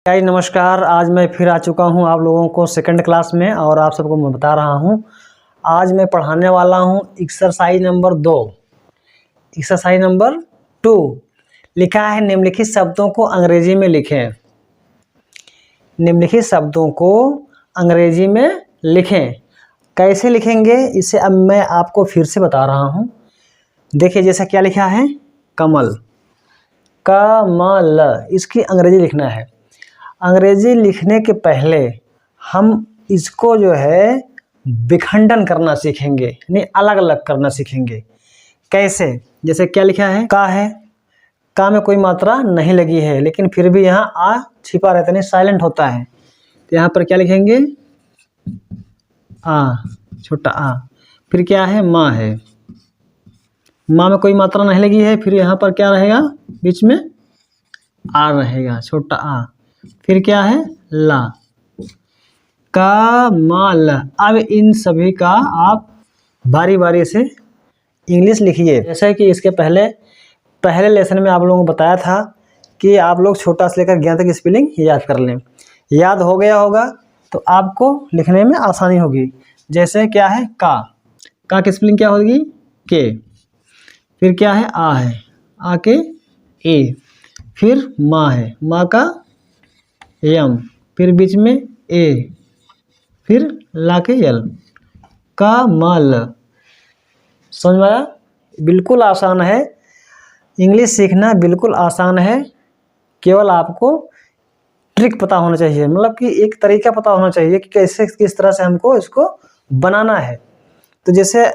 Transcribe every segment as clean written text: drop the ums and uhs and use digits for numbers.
Guys नमस्कार। आज मैं फिर आ चुका हूं आप लोगों को सेकंड क्लास में और आप सबको मैं बता रहा हूं। आज मैं पढ़ाने वाला हूं एक्सरसाइज नंबर 2। एक्सरसाइज नंबर 2 लिखा है निम्नलिखित शब्दों को अंग्रेजी में लिखें। निम्नलिखित शब्दों को अंग्रेजी में लिखें। कैसे लिखेंगे इसे अब मैं आपको फिर से बता रहा हूं। देखिए जैसा क्या लिखा है, कमल, कमल, इसकी अंग्रेजी लिखना है। अंग्रेजी लिखने के पहले हम इसको जो है विखंडन करना सीखेंगे, यानी अलग अलग करना सीखेंगे। कैसे? जैसे क्या लिखा है, का है, का में कोई मात्रा नहीं लगी है लेकिन फिर भी यहाँ आ छिपा रहता है, नहीं साइलेंट होता है। तो यहाँ पर क्या लिखेंगे, आ, छोटा आ। फिर क्या है, माँ है, माँ में कोई मात्रा नहीं लगी है, फिर यहाँ पर क्या रहेगा, बीच में आ रहेगा, छोटा आ। फिर क्या है, ला, कमल। अब इन सभी का आप बारी बारी से इंग्लिश लिखिए। जैसे कि इसके पहले लेसन में आप लोगों को बताया था कि आप लोग छोटा से लेकर ज्ञान तक स्पेलिंग याद कर लें। याद हो गया होगा तो आपको लिखने में आसानी होगी। जैसे क्या है, का की स्पेलिंग क्या होगी, के। फिर क्या है, आ है, आ के ए। फिर माँ है, माँ का यम। फिर बीच में ए। फिर ला के यल, कमल। समझ में आया? बिल्कुल आसान है। इंग्लिश सीखना बिल्कुल आसान है। केवल आपको ट्रिक पता होना चाहिए, मतलब कि एक तरीका पता होना चाहिए कि कैसे किस तरह से हमको इसको बनाना है। तो जैसे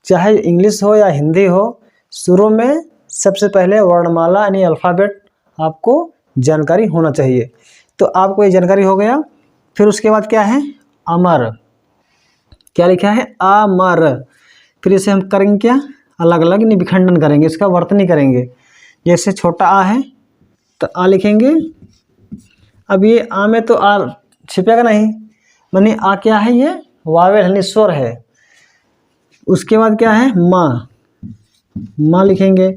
चाहे इंग्लिश हो या हिंदी हो, शुरू में सबसे पहले वर्णमाला यानी अल्फ़ाबेट आपको जानकारी होना चाहिए। तो आपको ये जानकारी हो गया। फिर उसके बाद क्या है, अमर। क्या लिखा है, अमर। फिर इसे हम करेंगे क्या, अलग अलग नहीं विखंडन करेंगे, इसका वर्तनी करेंगे। जैसे छोटा आ है तो आ लिखेंगे। अब ये आ में तो आ छिपेगा नहीं, मानी आ क्या है, ये वावेल यानी स्वर है। उसके बाद क्या है, माँ, माँ लिखेंगे।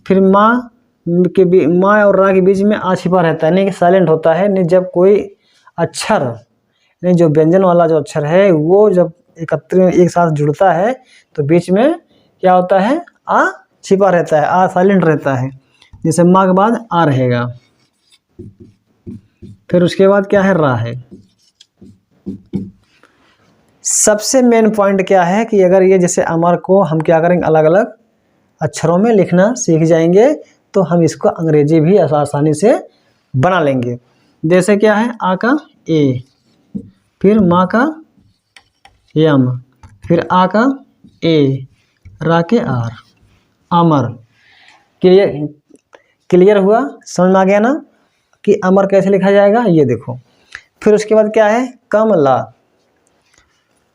फिर माँ के माँ और रा के बीच में आ छिपा रहता है, नहीं कि साइलेंट होता है। नहीं, जब कोई अक्षर नहीं, जो व्यंजन वाला जो अक्षर है वो जब एक साथ जुड़ता है तो बीच में क्या होता है, आ छिपा रहता है, आ साइलेंट रहता है। जैसे माँ के बाद आ रहेगा। फिर उसके बाद क्या है, रा है। सबसे मेन पॉइंट क्या है कि अगर ये जैसे अमर को हम क्या करेंगे, अलग अलग अक्षरों में लिखना सीख जाएंगे तो हम इसको अंग्रेजी भी आसानी से बना लेंगे। जैसे क्या है, आ का ए, फिर माँ का यम, फिर आ का ए, रा के आर, अमर। क्लियर हुआ? समझ में आ गया ना कि अमर कैसे लिखा जाएगा, ये देखो। फिर उसके बाद क्या है, कमला।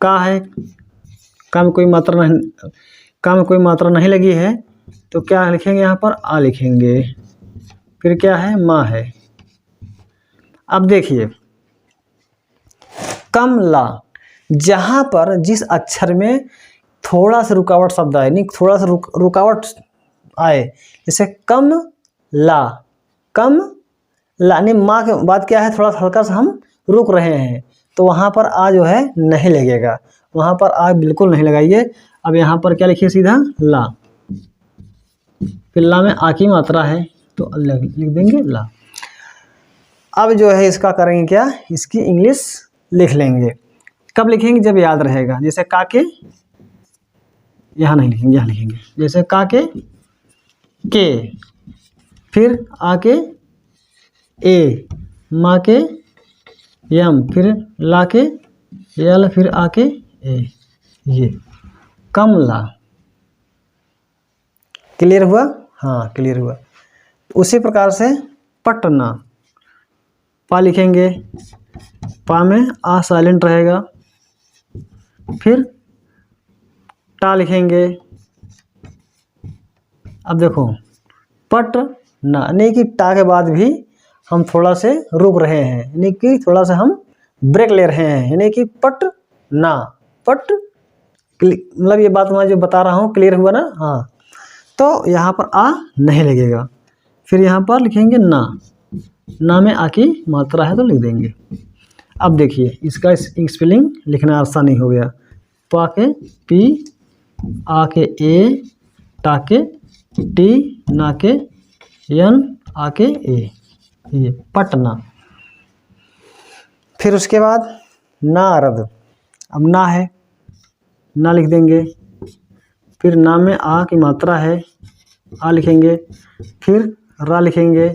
का है, का में कोई मात्रा नहीं लगी है तो क्या लिखेंगे, यहाँ पर आ लिखेंगे। फिर क्या है, माँ है। अब देखिए कमला, जहाँ पर जिस अक्षर में थोड़ा सा रुकावट शब्द आए, नहीं थोड़ा सा रुकावट आए, जैसे कम ला, कम ला, नहीं माँ के बाद क्या है, थोड़ा सा हल्का सा हम रुक रहे हैं तो वहाँ पर आ जो है नहीं लगेगा, वहाँ पर आ बिल्कुल नहीं लगाइए। अब यहाँ पर क्या लिखिए, सीधा ला। फिर ला में आ की मात्रा है तो लिख देंगे ला। अब जो है इसका करेंगे क्या, इसकी इंग्लिश लिख लेंगे। कब लिखेंगे, जब याद रहेगा। जैसे का के, यहाँ नहीं लिखेंगे, यहाँ लिखेंगे। जैसे का के, फिर आ के ए, माँ के यम, फिर ला के यल, फिर आ के ए, ये कमला। क्लियर हुआ? हाँ क्लियर हुआ। उसी प्रकार से पटना, पा लिखेंगे, पा में आ साइलेंट रहेगा। फिर टा लिखेंगे। अब देखो पटना, नहीं कि टा के बाद भी हम थोड़ा से रुक रहे हैं, यानी कि थोड़ा सा हम ब्रेक ले रहे हैं, यानी कि पटना, पट। मतलब ये बात मैं जो बता रहा हूँ क्लियर हुआ ना? हाँ। तो यहाँ पर आ नहीं लगेगा। फिर यहाँ पर लिखेंगे ना, ना में आ की मात्रा है तो लिख देंगे। अब देखिए इसका स्पेलिंग लिखना आसानी हो गया। पा के पी, आ के ए, टा के टी, ना के यन, आ के ए, ये पटना। फिर उसके बाद नारद, अब ना है, ना लिख देंगे। फिर ना में आ की मात्रा है, आ लिखेंगे। फिर रा लिखेंगे।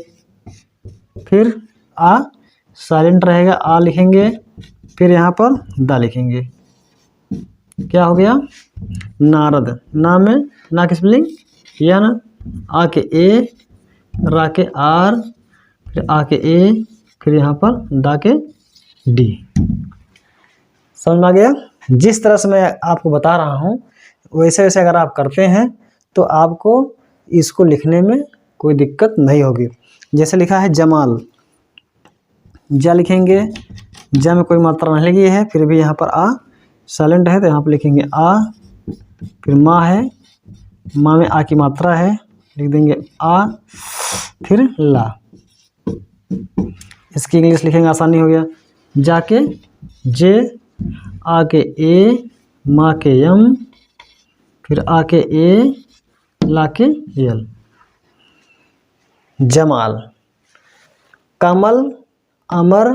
फिर आ साइलेंट रहेगा, आ लिखेंगे। फिर यहाँ पर दा लिखेंगे। क्या हो गया? नारद। ना में ना की स्पेलिंग यन, आ के ए, रा के आर, फिर आ के ए, फिर यहाँ पर दा के डी। समझ में आ गया? जिस तरह से मैं आपको बता रहा हूँ वैसे वैसे अगर आप करते हैं तो आपको इसको लिखने में कोई दिक्कत नहीं होगी। जैसे लिखा है जमाल, जा लिखेंगे, जा में कोई मात्रा नहीं लगी है, फिर भी यहाँ पर आ साइलेंट है तो यहाँ पर लिखेंगे आ। फिर माँ है, माँ में आ की मात्रा है, लिख देंगे आ। फिर ला, इसकी इंग्लिश लिखेंगे, आसानी हो गया। जाके जे, आ के ए, माँ के यम, फिर आ के ए, ला के यल, जमाल। कमल, अमर,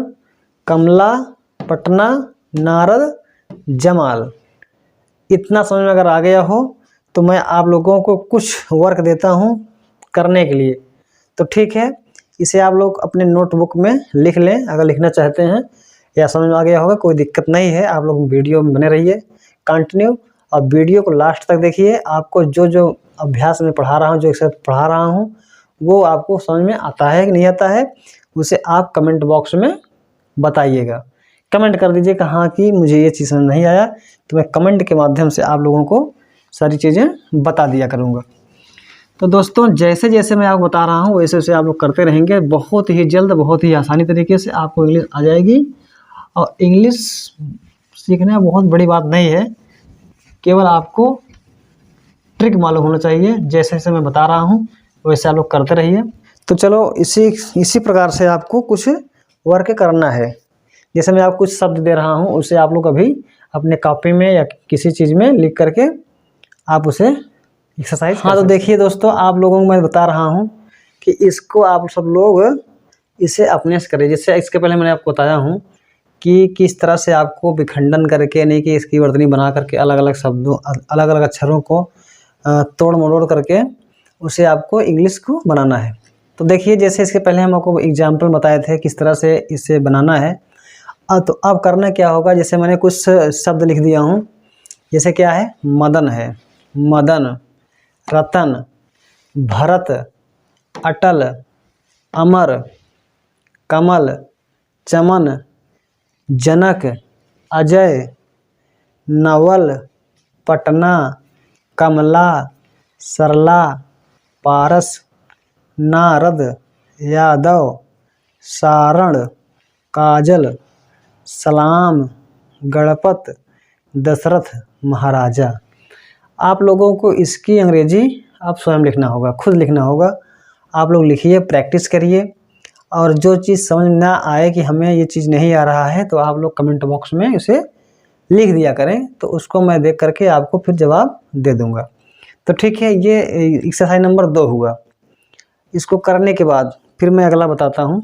कमला, पटना, नारद, जमाल। इतना समझ में अगर आ गया हो तो मैं आप लोगों को कुछ वर्क देता हूँ करने के लिए, तो ठीक है। इसे आप लोग अपने नोटबुक में लिख लें अगर लिखना चाहते हैं, या समझ में आ गया होगा, कोई दिक्कत नहीं है। आप लोग वीडियो में बने रहिए कंटिन्यू, और वीडियो को लास्ट तक देखिए। आपको जो जो अभ्यास में पढ़ा रहा हूँ, जो एक्सरसाइज पढ़ा रहा हूँ, वो आपको समझ में आता है कि नहीं आता है, उसे आप कमेंट बॉक्स में बताइएगा। कमेंट कर दीजिए हाँ कि मुझे ये चीज़ समझ नहीं आया, तो मैं कमेंट के माध्यम से आप लोगों को सारी चीज़ें बता दिया करूँगा। तो दोस्तों जैसे जैसे मैं आपको बता रहा हूँ वैसे वैसे आप लोग करते रहेंगे, बहुत ही जल्द बहुत ही आसानी तरीके से आपको इंग्लिश आ जाएगी। और इंग्लिश सीखना बहुत बड़ी बात नहीं है, केवल आपको ट्रिक मालूम होना चाहिए। जैसे जैसे मैं बता रहा हूँ वैसे आप लोग करते रहिए। तो चलो इसी प्रकार से आपको कुछ वर्क करना है। जैसे मैं आपको कुछ शब्द दे रहा हूँ उसे आप लोग अभी अपने कॉपी में या किसी चीज़ में लिख करके आप उसे एक्सरसाइज। हाँ तो देखिए दोस्तों, आप लोगों को मैं बता रहा हूँ कि इसको आप सब लोग इसे अपने से करें। जैसे इसके पहले मैंने आपको बताया हूँ कि किस तरह से आपको विखंडन करके, नहीं कि इसकी वर्तनी बना करके अलग अलग शब्दों, अलग अलग अक्षरों को तोड़ मरोड़ करके उसे आपको इंग्लिश को बनाना है। तो देखिए जैसे इसके पहले हम आपको एग्जाम्पल बताए थे किस तरह से इसे बनाना है। तो अब करना क्या होगा, जैसे मैंने कुछ शब्द लिख दिया हूँ। जैसे क्या है, मदन है, मदन, रतन, भरत, अटल, अमर, कमल, चमन, जनक, अजय, नवल, पटना, कमला, सरला, पारस, नारद, यादव, सारण, काजल, सलाम, गणपत, दशरथ, महाराजा। आप लोगों को इसकी अंग्रेजी आप स्वयं लिखना होगा, खुद लिखना होगा। आप लोग लिखिए, प्रैक्टिस करिए, और जो चीज़ समझ ना आए कि हमें ये चीज़ नहीं आ रहा है तो आप लोग कमेंट बॉक्स में उसे लिख दिया करें, तो उसको मैं देख करके आपको फिर जवाब दे दूंगा। तो ठीक है, ये एक्सरसाइज नंबर 2 हुआ। इसको करने के बाद फिर मैं अगला बताता हूँ।